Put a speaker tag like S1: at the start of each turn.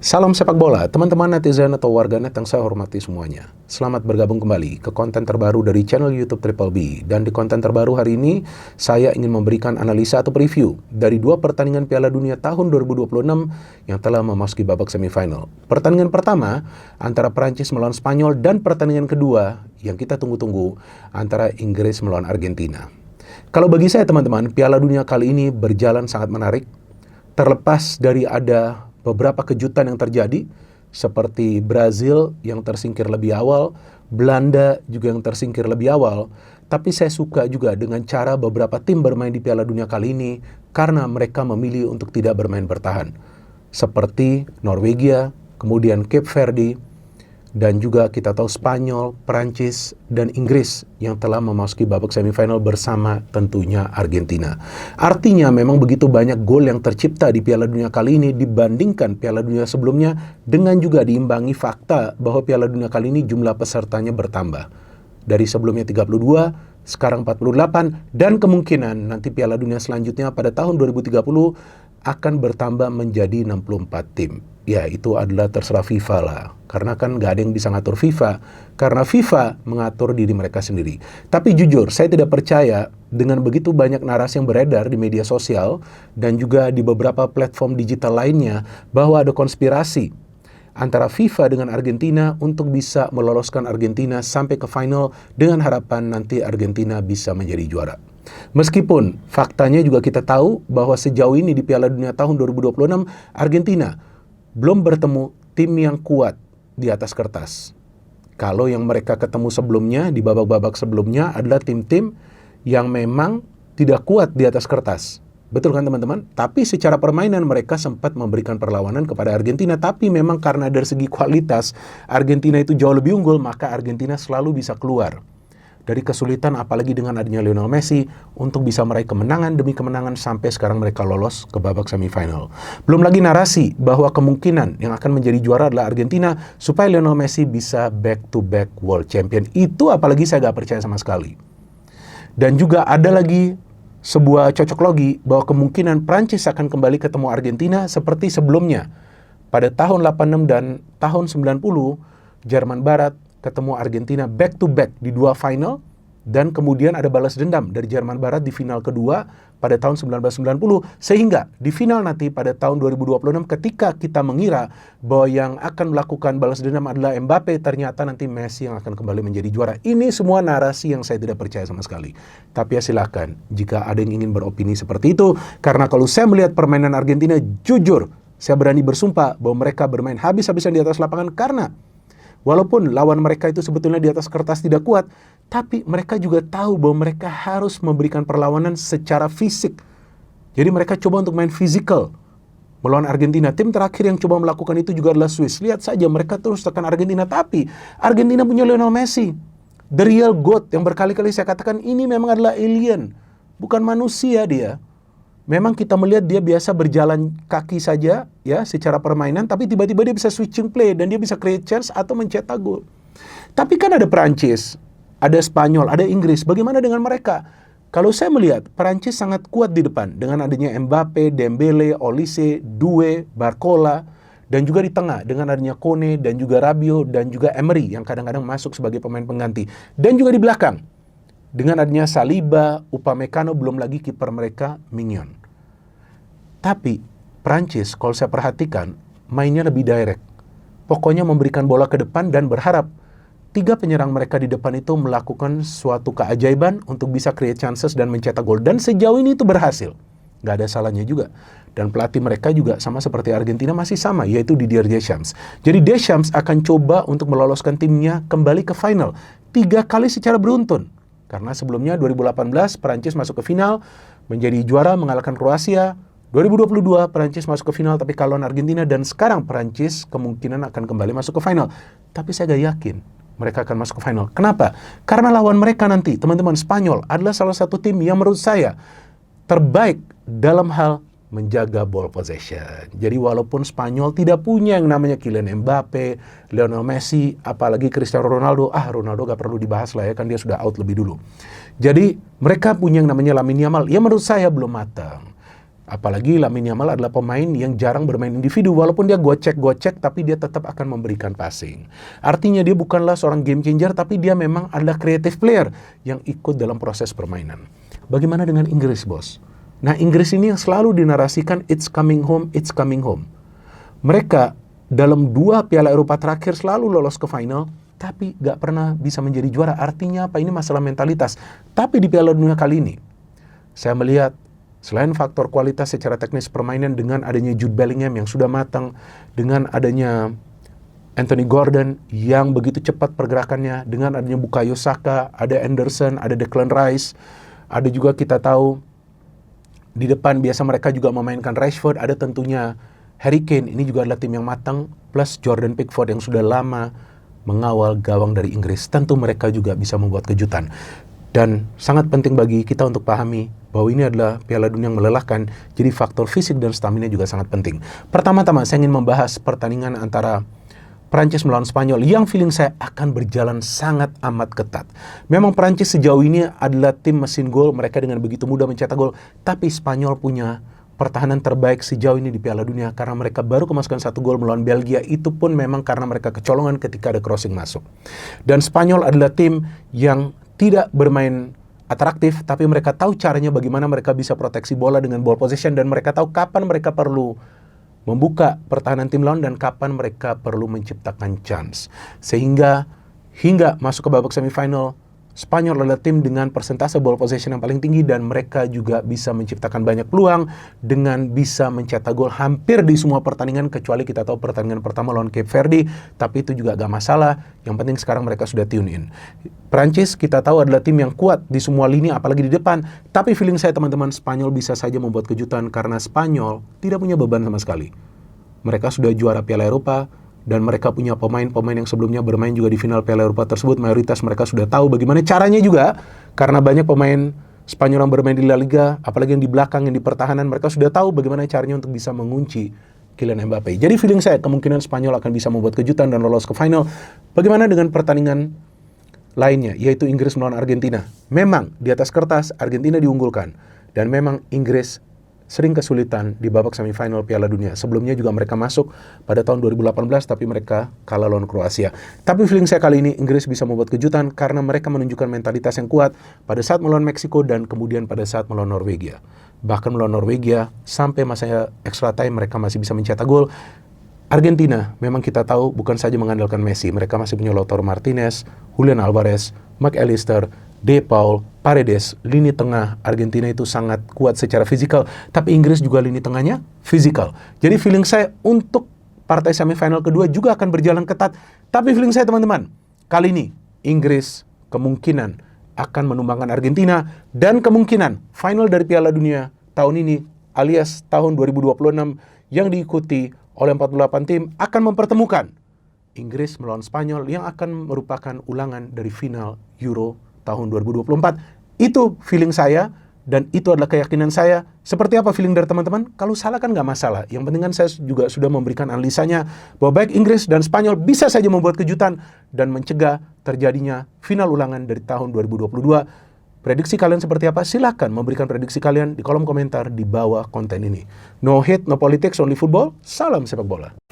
S1: Salam sepak bola, teman-teman netizen atau warganet yang saya hormati semuanya. Selamat bergabung kembali ke konten terbaru dari channel YouTube Triple B. Dan di konten terbaru hari ini, saya ingin memberikan analisa atau preview dari dua pertandingan Piala Dunia tahun 2026 yang telah memasuki babak semifinal. Pertandingan pertama antara Prancis melawan Spanyol dan pertandingan kedua yang kita tunggu-tunggu antara Inggris melawan Argentina. Kalau bagi saya teman-teman, Piala Dunia kali ini berjalan sangat menarik. Terlepas dari ada beberapa kejutan yang terjadi, seperti Brazil yang tersingkir lebih awal, Belanda juga yang tersingkir lebih awal. Tapi saya suka juga dengan cara beberapa tim bermain di Piala Dunia kali ini karena mereka memilih untuk tidak bermain bertahan. Seperti Norwegia, kemudian Cape Verde, dan juga kita tahu Spanyol, Prancis, dan Inggris yang telah memasuki babak semifinal bersama tentunya Argentina. Artinya memang begitu banyak gol yang tercipta di Piala Dunia kali ini dibandingkan Piala Dunia sebelumnya, dengan juga diimbangi fakta bahwa Piala Dunia kali ini jumlah pesertanya bertambah. Dari sebelumnya 32, sekarang 48, dan kemungkinan nanti Piala Dunia selanjutnya pada tahun 2030 akan bertambah menjadi 64 tim. Ya, itu adalah terserah FIFA lah. Karena kan nggak ada yang bisa ngatur FIFA. Karena FIFA mengatur diri mereka sendiri. Tapi jujur, saya tidak percaya dengan begitu banyak narasi yang beredar di media sosial dan juga di beberapa platform digital lainnya bahwa ada konspirasi antara FIFA dengan Argentina untuk bisa meloloskan Argentina sampai ke final dengan harapan nanti Argentina bisa menjadi juara. Meskipun faktanya juga kita tahu bahwa sejauh ini di Piala Dunia tahun 2026 Argentina belum bertemu tim yang kuat di atas kertas. Kalau yang mereka ketemu sebelumnya di babak-babak sebelumnya adalah tim-tim yang memang tidak kuat di atas kertas. Betul kan teman-teman? Tapi secara permainan mereka sempat memberikan perlawanan kepada Argentina. Tapi memang karena dari segi kualitas Argentina itu jauh lebih unggul, maka Argentina selalu bisa keluar dari kesulitan, apalagi dengan adanya Lionel Messi, untuk bisa meraih kemenangan demi kemenangan sampai sekarang mereka lolos ke babak semifinal. Belum lagi narasi bahwa kemungkinan yang akan menjadi juara adalah Argentina supaya Lionel Messi bisa back-to-back world champion. Itu apalagi saya gak percaya sama sekali. Dan juga ada lagi sebuah cocok logi bahwa kemungkinan Prancis akan kembali ketemu Argentina seperti sebelumnya. Pada tahun 86 dan tahun 90, Jerman Barat ketemu Argentina back-to-back di dua final, dan kemudian ada balas dendam dari Jerman Barat di final kedua pada tahun 1990, sehingga di final nanti pada tahun 2026 ketika kita mengira bahwa yang akan melakukan balas dendam adalah Mbappe, ternyata nanti Messi yang akan kembali menjadi juara. Ini semua narasi yang saya tidak percaya sama sekali. Tapi ya silakan jika ada yang ingin beropini seperti itu, karena kalau saya melihat permainan Argentina, jujur saya berani bersumpah bahwa mereka bermain habis-habisan di atas lapangan, karena walaupun lawan mereka itu sebetulnya di atas kertas tidak kuat, tapi mereka juga tahu bahwa mereka harus memberikan perlawanan secara fisik. Jadi mereka coba untuk main fisikal melawan Argentina. Tim terakhir yang coba melakukan itu juga adalah Swiss. Lihat saja, mereka terus tekan Argentina. Tapi Argentina punya Lionel Messi, the real GOAT, yang berkali-kali saya katakan ini memang adalah alien, bukan manusia dia. Memang kita melihat dia biasa berjalan kaki saja ya secara permainan, tapi tiba-tiba dia bisa switching play dan dia bisa create chance atau mencetak gol. Tapi kan ada Prancis, ada Spanyol, ada Inggris. Bagaimana dengan mereka? Kalau saya melihat Prancis sangat kuat di depan dengan adanya Mbappe, Dembele, Olise, Doué, Barcola, dan juga di tengah dengan adanya Kone dan juga Rabiot dan juga Emery yang kadang-kadang masuk sebagai pemain pengganti. Dan juga di belakang dengan adanya Saliba, Upamecano, belum lagi kiper mereka Mignon. Tapi Prancis kalau saya perhatikan mainnya lebih direct. Pokoknya memberikan bola ke depan dan berharap tiga penyerang mereka di depan itu melakukan suatu keajaiban untuk bisa create chances dan mencetak gol. Dan sejauh ini itu berhasil. Nggak ada salahnya juga. Dan pelatih mereka juga sama seperti Argentina, masih sama, yaitu Didier Deschamps. Jadi Deschamps akan coba untuk meloloskan timnya kembali ke final 3 kali secara beruntun. Karena sebelumnya 2018 Prancis masuk ke final, menjadi juara mengalahkan Kroasia. 2022 Prancis masuk ke final tapi kalah lawan Argentina, dan sekarang Prancis kemungkinan akan kembali masuk ke final. Tapi saya gak yakin mereka akan masuk ke final. Kenapa? Karena lawan mereka nanti, teman-teman, Spanyol adalah salah satu tim yang menurut saya terbaik dalam hal menjaga ball possession. Jadi walaupun Spanyol tidak punya yang namanya Kylian Mbappe, Lionel Messi, apalagi Cristiano Ronaldo, Ronaldo gak perlu dibahas lah ya, kan dia sudah out lebih dulu. Jadi mereka punya yang namanya Lamine Yamal, yang menurut saya belum matang. Apalagi Lamine Yamal adalah pemain yang jarang bermain individu. Walaupun dia gocek-gocek, tapi dia tetap akan memberikan passing. Artinya dia bukanlah seorang game changer, tapi dia memang adalah creative player yang ikut dalam proses permainan. Bagaimana dengan Inggris, bos? Nah, Inggris ini yang selalu dinarasikan, it's coming home, it's coming home. Mereka dalam 2 Piala Eropa terakhir selalu lolos ke final, tapi gak pernah bisa menjadi juara. Artinya apa? Ini masalah mentalitas. Tapi di Piala Dunia kali ini, saya melihat selain faktor kualitas secara teknis permainan dengan adanya Jude Bellingham yang sudah matang, dengan adanya Anthony Gordon yang begitu cepat pergerakannya, dengan adanya Bukayo Saka, ada Anderson, ada Declan Rice, ada juga kita tahu di depan biasa mereka juga memainkan Rashford, ada tentunya Harry Kane, ini juga adalah tim yang matang, plus Jordan Pickford yang sudah lama mengawal gawang dari Inggris. Tentu mereka juga bisa membuat kejutan. Dan sangat penting bagi kita untuk pahami bahwa ini adalah Piala Dunia yang melelahkan, jadi faktor fisik dan stamina juga sangat penting. Pertama-tama saya ingin membahas pertandingan antara Prancis melawan Spanyol yang feeling saya akan berjalan sangat amat ketat. Memang Prancis sejauh ini adalah tim mesin gol, mereka dengan begitu mudah mencetak gol, tapi Spanyol punya pertahanan terbaik sejauh ini di Piala Dunia karena mereka baru kemasukan 1 gol melawan Belgia, itu pun memang karena mereka kecolongan ketika ada crossing masuk. Dan Spanyol adalah tim yang tidak bermain atraktif, tapi mereka tahu caranya bagaimana mereka bisa proteksi bola dengan ball possession, dan mereka tahu kapan mereka perlu membuka pertahanan tim lawan dan kapan mereka perlu menciptakan chance. Sehingga hingga masuk ke babak semifinal, Spanyol adalah tim dengan persentase ball possession yang paling tinggi dan mereka juga bisa menciptakan banyak peluang dengan bisa mencetak gol hampir di semua pertandingan, kecuali kita tahu pertandingan pertama lawan Cape Verde, tapi itu juga gak masalah. Yang penting sekarang mereka sudah tune in. Prancis kita tahu adalah tim yang kuat di semua lini, apalagi di depan. Tapi feeling saya teman-teman, Spanyol bisa saja membuat kejutan karena Spanyol tidak punya beban sama sekali. Mereka sudah juara Piala Eropa, dan mereka punya pemain-pemain yang sebelumnya bermain juga di final Piala Eropa tersebut. Mayoritas mereka sudah tahu bagaimana caranya juga, karena banyak pemain Spanyol yang bermain di La Liga, apalagi yang di belakang, yang di pertahanan, mereka sudah tahu bagaimana caranya untuk bisa mengunci Kylian Mbappe. Jadi feeling saya kemungkinan Spanyol akan bisa membuat kejutan dan lolos ke final. Bagaimana dengan pertandingan lainnya, yaitu Inggris melawan Argentina? Memang di atas kertas Argentina diunggulkan, dan memang Inggris sering kesulitan di babak semifinal Piala Dunia. Sebelumnya juga mereka masuk pada tahun 2018, tapi mereka kalah lawan Kroasia. Tapi feeling saya kali ini Inggris bisa membuat kejutan karena mereka menunjukkan mentalitas yang kuat pada saat melawan Meksiko dan kemudian pada saat melawan Norwegia. Bahkan melawan Norwegia, sampai masa extra time mereka masih bisa mencetak gol. Argentina, memang kita tahu bukan saja mengandalkan Messi, mereka masih punya Lautaro Martinez, Julian Alvarez, McAllister, De Paul, Paredes. Lini tengah Argentina itu sangat kuat secara fisikal, tapi Inggris juga lini tengahnya fisikal. Jadi feeling saya untuk partai semifinal kedua juga akan berjalan ketat. Tapi feeling saya teman-teman, kali ini Inggris kemungkinan akan menumbangkan Argentina, dan kemungkinan final dari Piala Dunia tahun ini alias tahun 2026 yang diikuti oleh 48 tim akan mempertemukan Inggris melawan Spanyol yang akan merupakan ulangan dari final Euro tahun 2024. Itu feeling saya dan itu adalah keyakinan saya. Seperti apa feeling dari teman-teman? Kalau salah kan nggak masalah. Yang penting kan saya juga sudah memberikan analisanya bahwa baik Inggris dan Spanyol bisa saja membuat kejutan dan mencegah terjadinya final ulangan dari tahun 2022. Prediksi kalian seperti apa? Silahkan memberikan prediksi kalian di kolom komentar di bawah konten ini. No hate, no politics, only football. Salam sepak bola.